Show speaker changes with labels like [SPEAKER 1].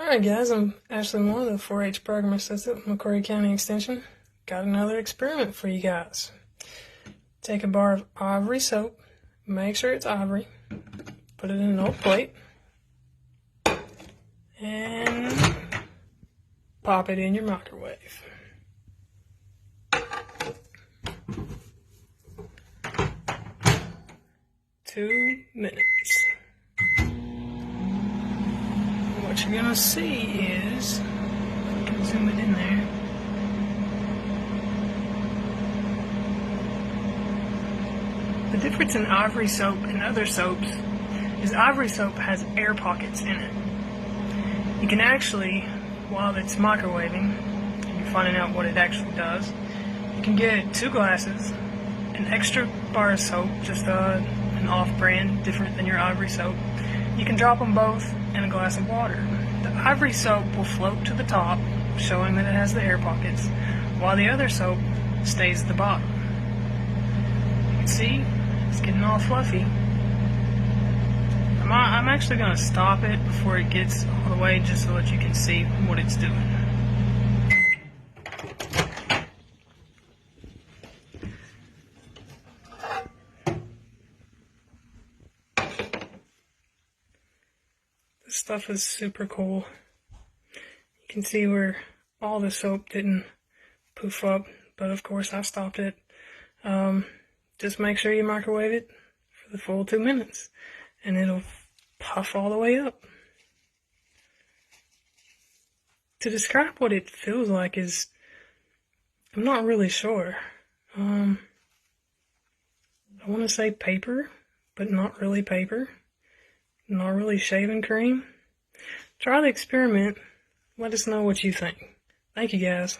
[SPEAKER 1] Alright guys, I'm Ashley Moore, the 4-H Program Assistant with McCrory County Extension. Got another experiment for you guys. Take a bar of Ivory soap, make sure it's Ivory, put it in an old plate, and pop it in your microwave. Two minutes. What you're gonna see is, I can zoom it in there. The difference in Ivory soap and other soaps is Ivory soap has air pockets in it. You can actually, while it's microwaving, and you're finding out what it actually does, you can get 2 glasses, an extra bar of soap, just an off-brand, different than your Ivory soap. You can drop them both in a glass of water. The Ivory soap will float to the top, showing that it has the air pockets, while the other soap stays at the bottom. You can see it's getting all fluffy. I'm actually going to stop it before it gets all the way, just so that you can see what it's doing. This stuff is super cool. You can see where all the soap didn't poof up, but of course I stopped it. Just make sure you microwave it for the full 2 minutes, and it'll puff all the way up. To describe what it feels like is, I'm not really sure. I want to say paper, but not really paper. Not really shaving cream. Try the experiment. Let us know what you think. Thank you guys.